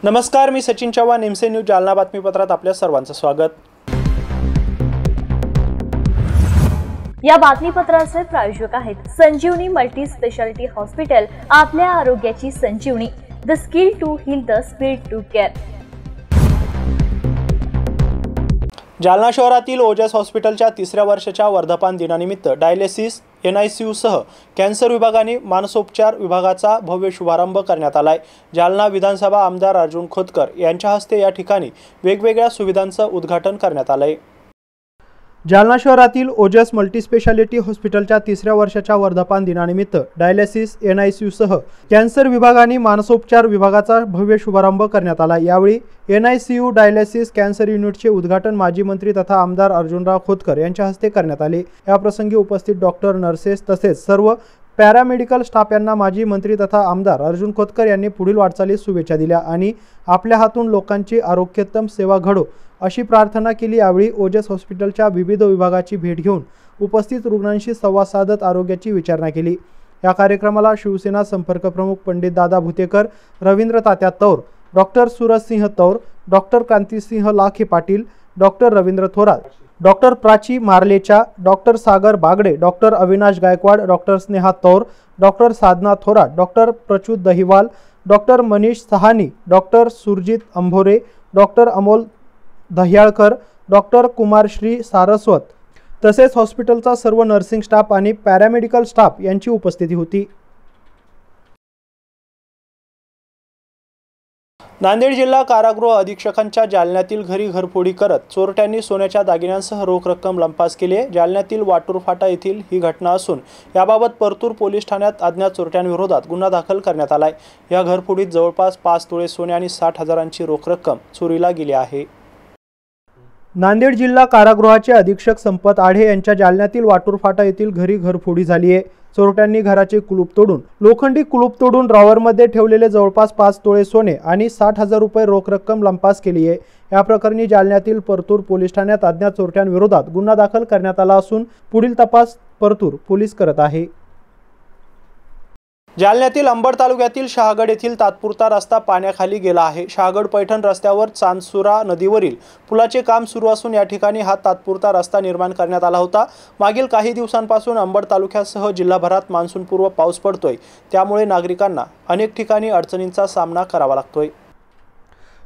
नमस्कार, मी Sachin Chavan, MC news Jalna बातमीपत्रात आपल्या सर्वांचं स्वागत। या बातमीपत्राचे प्रायोजक आहेत संजीवनी मल्टी स्पेशालिटी हॉस्पिटल, आपल्या आरोग्याची संजीवनी, the skill to heal, the speed to care. Jalna शहरातील ओजस हॉस्पिटलच्या 3ऱ्या वर्षाच्या वर्धापन दिनानिमित्त डायलिसिस, NICU सह कॅन्सर विभागाने मानसोपचार विभागाचा भव्य शुभारंभ करण्यात आलाय। जालना विधानसभा आमदार अर्जुन खोतकर यांच्या हस्ते या ठिकाणी वेगवेगळ्या सुविधांचं उद्घाटन करण्यात आलंय। जालना शहरातील ओजस मल्टीस्पेशालिटी हॉस्पिटलच्या 3ऱ्या वर्षाच्या वर्धापन दिनानिमित्त डायलिसिस, NICU सह कॅन्सर विभागाने मानसोपचार विभागाचा भव्य शुभारंभ करण्यात आला। यावेळी NICU डायलिसिस कॅन्सर युनिटचे उद्घाटन माजी मंत्री तथा आमदार अर्जुनराव खोतकर यांच्या हस्ते करण्यात आले। या प्रसंगी उपस्थित डॉक्टर, नर्सेस तसेच सर्व पॅरामेडिकल स्टाफ यांना माजी मंत्री तथा आमदार अर्जुन खोतकर यांनी पुढील वाटचालीस शुभेच्छा दिल्या आणि आपल्या हातून लोकांची आरोग्योत्तम सेवा घडो अशी प्रार्थना केली। यावेळी ओजस हॉस्पिटलच्या विविध विभागाची भेट घेऊन उपस्थित रुग्णांशी संवाद साधत आरोग्याची विचारणा केली। या कार्यक्रमाला शिवसेना संपर्क प्रमुख पंडित दादा भुतेकर, रवींद्र तात्या तौर, doctor Suraj Singh Taur, doctor Krantisinh Lakhe Patil, doctor Ravindra Thorat, doctor Prachi Marlecha, doctor Sagar Bagde, doctor Avinash Gaikwad, doctor Sneha Taur, doctor Sadhana Thorat, doctor Prachyut Dahiwal, doctor Manish Sahani, doctor Surjit Ambhore, doctor Amol Dahyalkar, doctor Kumarshree Saraswat तसेच हॉस्पिटलचा सर्व नर्सिंग स्टाफ आणि पॅरामेडिकल स्टाफ यांची उपस्थिती होती। नांदेड जिल्हा कारागृह अधीक्षकांच्या जालन्यातील घरी घरफोडी करत चोरट्यांनी सोन्याच्या दागिन्यांसह रोख रक्कम लंपास केली आहे। जालन्यातील वाटूर फाटा येथील ही घटना असून याबाबत परतूर पोलीस ठाण्यात अज्ञात चोरट्यांविरोधात गुन्हा दाखल करण्यात आलाय। या घरफोडीत जवळपास 5 तोळे सोने आणि 60,000ची रोख रक्कम चोरीला गेली आहे। नांदेड जिल्हा कारागृहाचे अधीक्षक संपत आढे यांच्या जालन्यातील वाटूर फाटा येथील घरी घरफोडी झाली आहे। चोरट्यांनी घराचे कुलूप तोडून लोखंडी कुलूप तोडून ड्रॉवरमध्ये ठेवलेले जवळपास 5 तोळे सोने आणि 60,000 रुपये रोख रक्कम लंपास केली आहे। या प्रकरणी जालन्यातील परतूर पोलीस ठाण्यात अज्ञात चोरट्यांविरोधात गुन्हा दाखल करण्यात आला असून पुढील तपास परतूर पोलीस करत आहे। जालन्यातील अंबड तालुक्यातील शहागड येथील तात्पुरता रस्ता पाण्याखाली गेला आहे। शहागड पैठण रस्त्यावर चांदसुरा नदीवरील पुलाचे काम सुरू असून या ठिकाणी हा तात्पुरता रस्ता निर्माण करण्यात आला होता। मागील काही दिवसांपासून अंबड तालुक्यासह जिल्हाभरात मान्सूनपूर्व पाऊस पडतोय, त्यामुळे नागरिकांना अनेक ठिकाणी अडचणींचा सामना करावा लागतोय।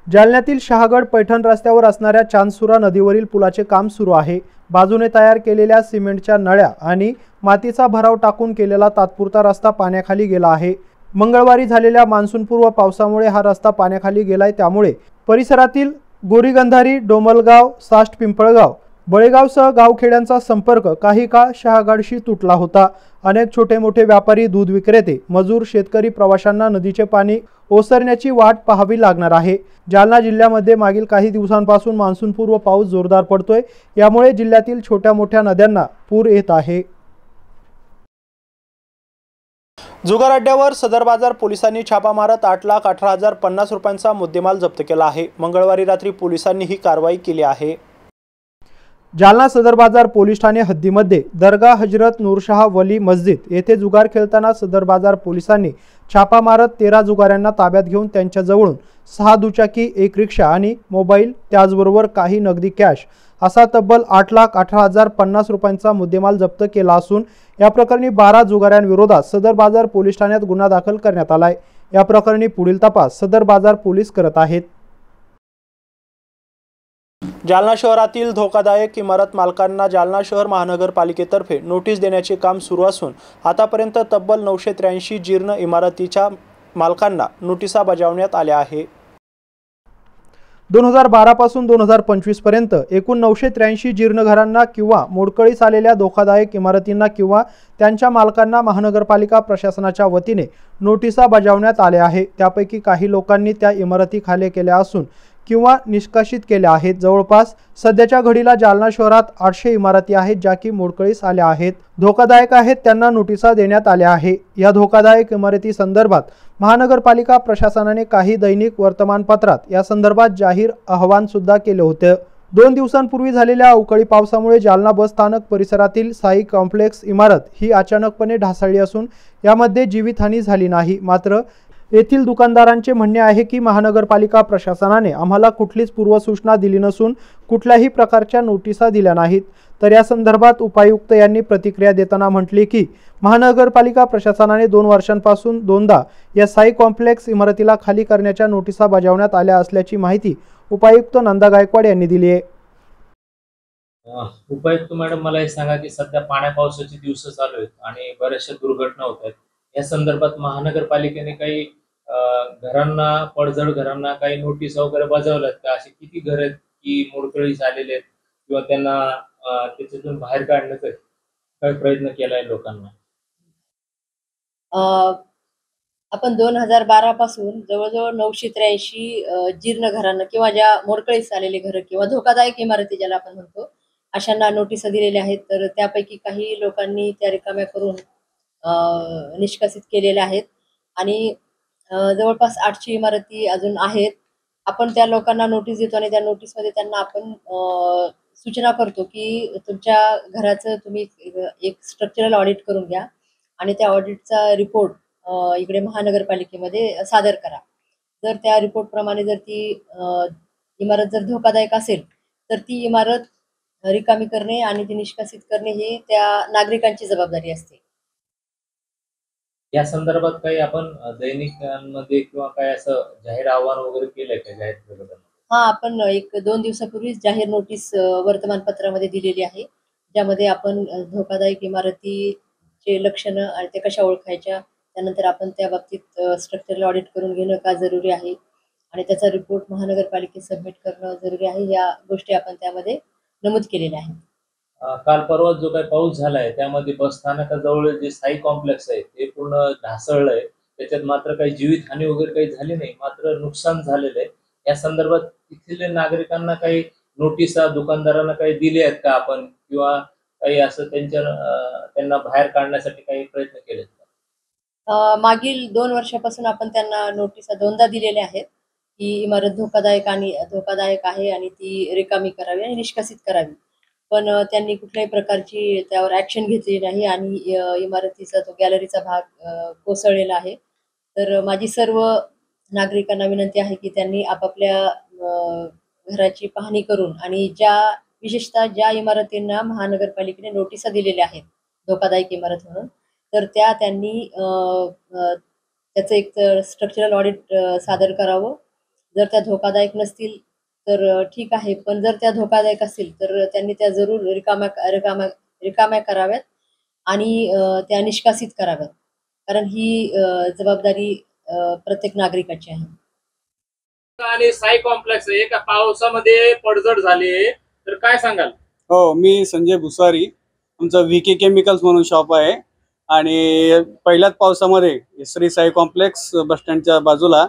जालन्यातील शहागड पैठण रस्त्यावर असणाऱ्या चांदसुरा नदीवरील पुलाचे काम सुरू आहे। बाजूने तयार केलेल्या सिमेंटच्या नळ्या आणि मातीचा भराव टाकून केलेला तात्पुरता रस्ता पाण्याखाली गेला आहे। मंगळवारी झालेल्या मान्सूनपूर्व पावसामुळे हा रस्ता पाण्याखाली गेलाय, त्यामुळे परिसरातील गोरीगंधारी, डोमलगाव, साष्ट पिंपळगाव, बळेगावसह गावखेड्यांचा संपर्क काही काळ शहागडशी तुटला होता। अनेक छोटे मोठे व्यापारी, दूध विक्रेते, मजूर, शेतकरी प्रवाशांना नदीचे पाणी ओसरण्याची वाट पाहावी लागणार आहे। जालना जिल्ह्यामध्ये मागील काही दिवसांपासून मान्सूनपूर्व पाऊस जोरदार पडतोय, यामुळे जिल्ह्यातील छोट्या मोठ्या नद्यांना पूर येत आहे। जुगार अड्ड्यावर सदर बाजार पोलिसांनी छापा मारत 8,18,050 रुपयांचा मुद्देमाल जप्त केला आहे। मंगळवारी रात्री पोलिसांनी ही कारवाई केली आहे। जालना सदर बाजार पोलीस ठाणे हद्दीमध्ये दर्गा हजरत नूरशाह वली मस्जिद येथे जुगार खेळताना सदर बाजार पोलिसांनी छापा मारत 13 जुगाऱ्यांना ताब्यात घेऊन त्यांच्याजवळून 6 दुचाकी, 1 रिक्षा आणि मोबाईल, त्याचबरोबर काही नगदी कॅश असा तब्बल 8,18,050 रुपयांचा मुद्देमाल जप्त केला असून या प्रकरणी 12 जुगाऱ्यांविरोधात सदर बाजार पोलीस ठाण्यात गुन्हा दाखल करण्यात आलाय। या प्रकरणी पुढील तपास सदर बाजार पोलीस करत आहेत। जालना शहरातील धोकादायक इमारत मालकांना जालना शहर महानगरपालिकेतर्फे नोटीस देण्याचे काम सुरू असून आतापर्यंत तब्बल 983 जीर्ण इमारतीच्या मालकांना नोटिसा बजावण्यात आल्या आहे। 2012 पासून 2025 पर्यंत एकूण 983 जीर्ण घरांना किंवा मोडकळीस आलेल्या धोकादायक इमारतींना किंवा त्यांच्या मालकांना महानगरपालिका प्रशासनाच्या वतीने नोटिसा बजावण्यात आल्या आहे। त्यापैकी काही लोकांनी त्या इमारती खाली केल्या असून किंवा निष्कासित केल्या आहेत। जवळपास सध्याच्या घडीला जालना शहरात 800 इमारती आहेत ज्या की मोडकळीस आल्या आहेत, धोकादायक आहेत, त्यांना नोटिसा देण्यात आल्या आहे। या धोकादायक इमारती संदर्भात महानगरपालिका प्रशासनाने काही दैनिक वर्तमानपत्रात या संदर्भात जाहीर आवाहन सुद्धा केले होते। 2 दिवसांपूर्वी झालेल्या अवकाळी पावसामुळे जालना बस स्थानक परिसरातील साई कॉम्प्लेक्स इमारत ही अचानकपणे ढासळली असून यामध्ये जीवितहानी झाली नाही, मात्र येथील दुकानदारांचे म्हणणे आहे की महानगरपालिका प्रशासनाने आम्हाला कुठलीच पूर्वसूचना दिली नसून कुठल्याही प्रकारच्या नोटिसा दिल्या नाहीत। तर या संदर्भात उपायुक्त यांनी प्रतिक्रिया देताना म्हटले की महानगरपालिका प्रशासनाने 2 वर्षांपासून दोनदा या साई कॉम्प्लेक्स इमारतीला खाली करण्याच्या नोटिसा बजावण्यात आल्या असल्याची माहिती उपायुक्त नंदा गायकवाड यांनी दिली आहे। उपायुक्त मॅडम, मला हे सांगा की सध्या पाण्या पावसाचे दिवस चालू आहेत आणि बऱ्याचशा दुर्घटना होत आहेत। या संदर्भात महानगरपालिकेने काही घरांना, पडझड घरांना काही नोटीस वगैरे बजावल्यात का? असे किती घर आहेत की मोडकळीस आलेले आहेत किंवा त्यांना त्याच्यातून बाहेर काढण्याचा काय प्रयत्न केलाय लोकांना? आपण 2012 पासून जवळजवळ 983 जीर्ण घरांना किंवा ज्या मोडकळीस आलेले घरं किंवा धोकादायक इमारती ज्याला आपण म्हणतो अशांना नोटिसा दिलेल्या आहेत। तर त्यापैकी काही लोकांनी त्या रिकाम्या करून निष्कासित केलेल्या आहेत आणि जवळपास 800 इमारती अजून आहेत। आपण त्या लोकांना नोटीस देतो आणि त्या नोटीसमध्ये त्यांना आपण सूचना करतो की तुमच्या घराचं तुम्ही एक स्ट्रक्चरल ऑडिट करून घ्या आणि त्या ऑडिटचा रिपोर्ट इकडे महानगरपालिकेमध्ये सादर करा। जर त्या रिपोर्ट प्रमाणे जर ती इमारत जर धोकादायक असेल तर ती इमारत रिकामी करणे आणि ती निष्कासित करणे ही त्या नागरिकांची जबाबदारी असते। या संदर्भात काही आपण दैनिकांमध्ये किंवा काय असं जाहीर आव्हान वगैरे केलंय का जाहीर प्रकटन? हा, आपण 1-2 दिवसापूर्वीच जाहीर नोटीस वर्तमानपत्रामध्ये दिलेली आहे, ज्यामध्ये आपण धोकादायक इमारतीचे लक्षणं आणि ते कशा ओळखायच्या, त्यानंतर आपण त्या बाबतीत स्ट्रक्चरल ऑडिट करून घेणं का जरुरी आहे आणि त्याचा रिपोर्ट महानगरपालिकेत सबमिट करणं जरुरी आहे, या गोष्टी आपण त्यामध्ये नमूद केलेल्या आहेत। काल परवा जो काही पाऊस झालाय त्यामध्ये बस स्थानकाजवळ जे साई कॉम्प्लेक्स आहे ते पूर्ण ढासळलंय। त्याच्यात मात्र काही जीवितहानी वगैरे काही झाली नाही, मात्र नुकसान झालेलं आहे। या संदर्भात तिथल्या नागरिकांना काही नोटिसा, दुकानदारांना काही दिले आहेत का आपण, किंवा काही असं त्यांना बाहेर काढण्यासाठी काही प्रयत्न केलेत का? मागील 2 वर्षापासून आपण त्यांना नोटिसा 2दा दिलेल्या आहेत की इमारत धोकादायक आहे आणि ती रिकामी करावी आणि निष्कासित करावी, पण त्यांनी कुठल्याही प्रकारची त्यावर ॲक्शन घेतली नाही आणि इमारतीचा तो गॅलरीचा भाग कोसळलेला आहे। तर माझी सर्व नागरिकांना विनंती आहे की त्यांनी आपापल्या घराची पाहणी करून आणि विशेषतः ज्या इमारतींना महानगरपालिकेने नोटिसा दिलेल्या आहेत धोकादायक इमारत म्हणून, तर त्यांनी त्याचं एक स्ट्रक्चरल ऑडिट सादर करावं। जर त्या धोकादायक नसतील तर ठीक आहे, पण जर त्या धोकादायक असतील तर त्यांनी त्या जरूर रिकाम्या कराव्यात आणि त्या निष्कासित कराव्यात, कारण ही जबाबदारी प्रत्येक नागरिकाची आहे। आणि साई कॉम्प्लेक्स एका पावसामध्ये पडझड झाली, तर काय सांगाल? हो, मी संजय भुसारी, आमचं VK केमिकल्स म्हणून शॉप आहे आणि पहिल्याच पावसामध्ये श्री साई कॉम्प्लेक्स बस स्टँडच्या बाजूला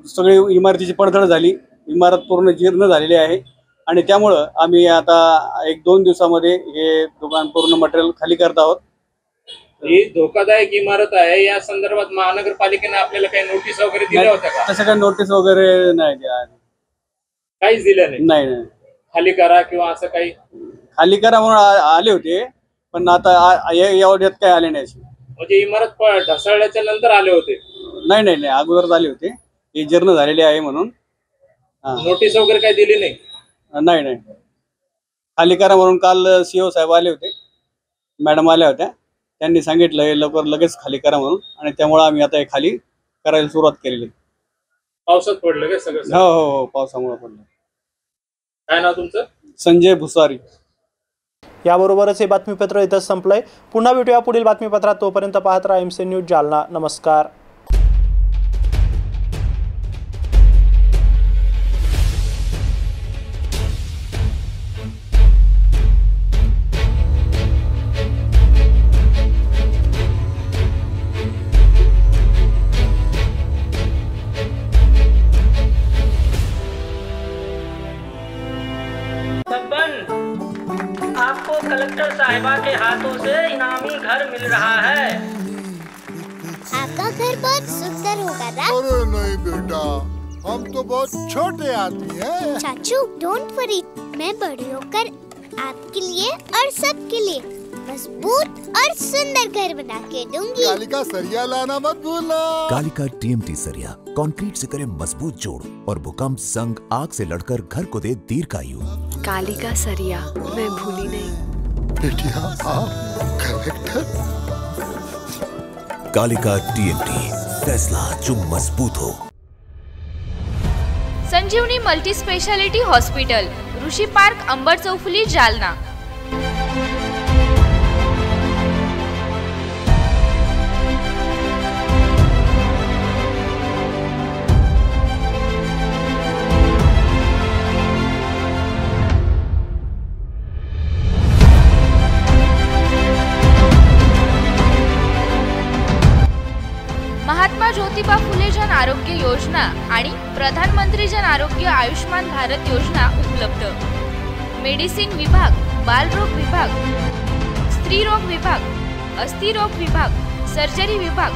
सगळी इमारतीची पडझड झाली। इमारत पूर्ण जीर्ण झालेली आहे आणि त्यामुळं आम्ही आता 1-2 दिवसामध्ये हे दुकान पूर्ण मटेरियल खाली करत आहोत। ही धोकादायक इमारत आहे, या संदर्भात महानगरपालिकेने आपल्याला काही नोटीस वगैरे दिल्या होत्या का? तसं काही नोटीस वगैरे नाही दिल्या, काहीच दिलं नाही? नाही। खाली करा किंवा असं काही खाली करा म्हणून आले होते, पण आता एवढ्यात काय आले नाही। म्हणजे इमारत ढासळल्याच्या नंतर आले होते? नाही, अगोदरच आले होते, हे जीर्ण झालेले आहे म्हणून। नोटीस वगैरे काही दिली नाही? नाही, खाली करा म्हणून काल CO साहेब आले होते, मॅडम आल्या होत्या, त्यांनी सांगितलं हे लगेच खाली करा म्हणून, आणि त्यामुळे आम्ही आता हे खाली करायला सुरुवात केलेली। पावसात पडलं का सगळं? हो, पावसामुळे पडलं। काय नाव तुमचं? संजय भुसारी। याबरोबरच हे बातमीपत्र इथंच संपलंय। पुन्हा भेटूया पुढील बातमीपत्रात, तोपर्यंत पाहत राहा MC न्यूज जालना। नमस्कार। आपको कलेक्टर साहिबा के हाथों से इनामी घर मिल रहा है। आपका घर बहुत सुंदर होगा ना? अरे नहीं बेटा, हम तो बहुत छोटे आदमी हैं। चाचू डोंट वरी, मैं बड़ी होकर आपके लिए और सबके लिए मजबूत और सुंदर घर बना के दूंगी। कालिका सरिया लाना मत भूलना। कालिका TMT सरिया कंक्रीट से करे मजबूत जोड़ और भूकंप, संग, आग से लड़कर घर को दे दीर्घायु। कालिका सरिया मैं भूली नहीं। बेटिया आप करेक्टर। कालिका TMT, फैसला जो मजबूत हो। संजीवनी मल्टी स्पेशालिटी हॉस्पिटल, ऋषी पार्क, अंबड चौफुली, जालना। महात्मा ज्योतिबा फुले जन आरोग्य योजना आणि प्रधानमंत्री जन आरोग्य आयुष्मान भारत योजना उपलब्ध। मेडिसिन विभाग, बालरोग विभाग, स्त्रीरोग विभाग, अस्थिरोग विभाग, सर्जरी विभाग,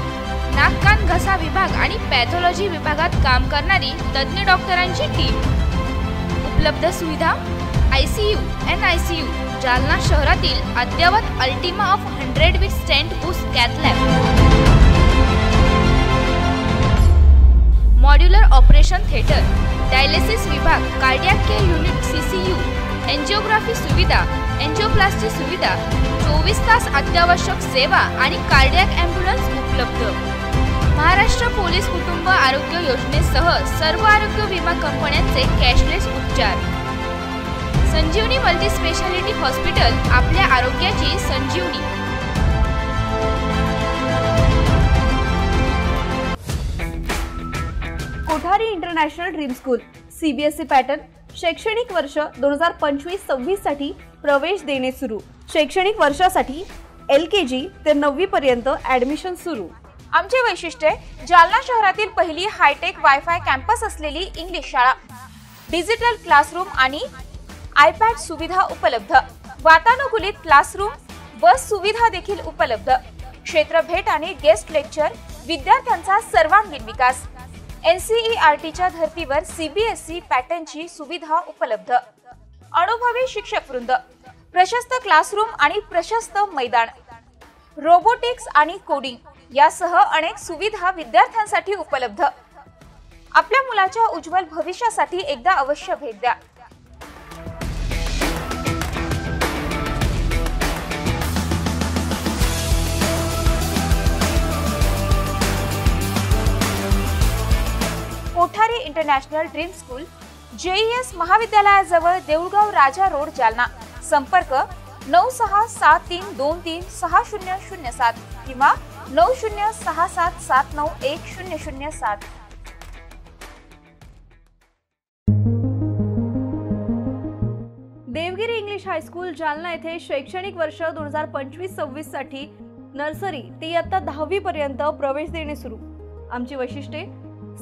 नाक कान घसा विभाग आणि पॅथॉलॉजी विभागात काम करणारी तज्ञ डॉक्टरांची टीम। उपलब्ध सुविधा ICU, NICU, जालना शहरातील अद्ययावत Ultima of 100 with stent boost cath lab, modular operation theatre, dialysis विभाग, cardiac care unit CCU, angiography सुविधा, एंजिओप्लास्टी सुविधा, 24 तास अत्यावश्यक सेवा आणि कार्डियक ॲम्ब्युलन्स उपलब्ध। महाराष्ट्र पोलीस कुटुंब आरोग्य योजनेसह सर्व आरोग्य विमा कंपन्यांचे कॅशलेस उपचार। संजीवनी मल्टी स्पेशालिटी हॉस्पिटल, आपल्या आरोग्याची संजीवनी। Kothari international dream school, CBSE pattern, शैक्षणिक वर्ष 2025-26 साठी प्रवेश देणे सुरू। शैक्षणिक वर्षासाठी LKG ते 9वी पर्यंत ऍडमिशन सुरू। आमचे वैशिष्ट्य, जालना शहरातील पहिली हायटेक वायफाय कॅम्पस असलेली इंग्लिश शाळा, डिजिटल क्लासरूम आणि iPad सुविधा उपलब्ध, वातानुकूलित क्लासरूम, बस सुविधा देखील उपलब्ध, क्षेत्र भेट आणि गेस्ट लेक्चर, विद्यार्थ्यांचा सर्वांगीण विकास। NCERTच्या धर्तीवर CBSE पॅटर्नची सुविधा उपलब्ध, अनुभवी शिक्षक वृंद, प्रशस्त क्लासरूम आणि प्रशस्त मैदान, रोबोटिक्स आणि कोडिंग यासह अनेक सुविधा विद्यार्थ्यांसाठी उपलब्ध। आपल्या मुलाच्या उज्ज्वल भविष्यासाठी एकदा अवश्य भेट द्या। Kothari international dream school, JES महाविद्यालयाजवळ, देऊळगाव राजा रोड, जालना। संपर्क 9673236007 किंवा 9067791007। देवगिरी इंग्लिश हायस्कूल, जालना येथे शैक्षणिक वर्ष 2025-26 साठी नर्सरी ते इयत्ता 10वी पर्यंत प्रवेश देणे सुरू। आमची वैशिष्ट्ये,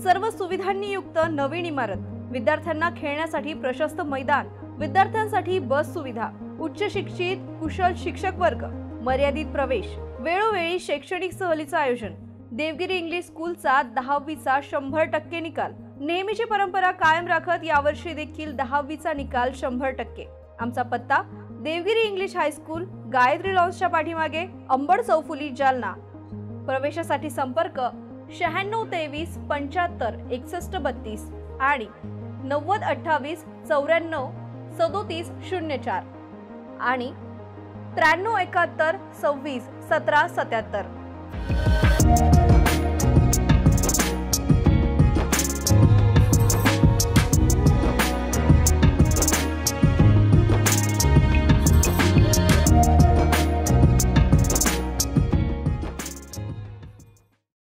सर्व सुविधांनी युक्त नवीन इमारत, विद्यार्थ्यांना खेळण्यासाठी प्रशस्त मैदान, विद्यार्थ्यांसाठी बस सुविधा, उच्च शिक्षित कुशल शिक्षक वर्ग, मर्यादित प्रवेश, वेळोवेळी शैक्षणिक सहलीचं आयोजन। देवगिरी इंग्लिश स्कूलचा 10वीचा 100% निकाल, नेहमीची परंपरा कायम राखत यावर्षी देखील 10वीचा निकाल 100%। आमचा पत्ता, देवगिरी इंग्लिश हायस्कूल, गायत्री लॉन्सच्या पाठीमागे, अंबड चौफुली, जालना। प्रवेशासाठी संपर्क 9623 75 61 32 आणि 90 28 94 37 04 आणि 93 71 26 17 77।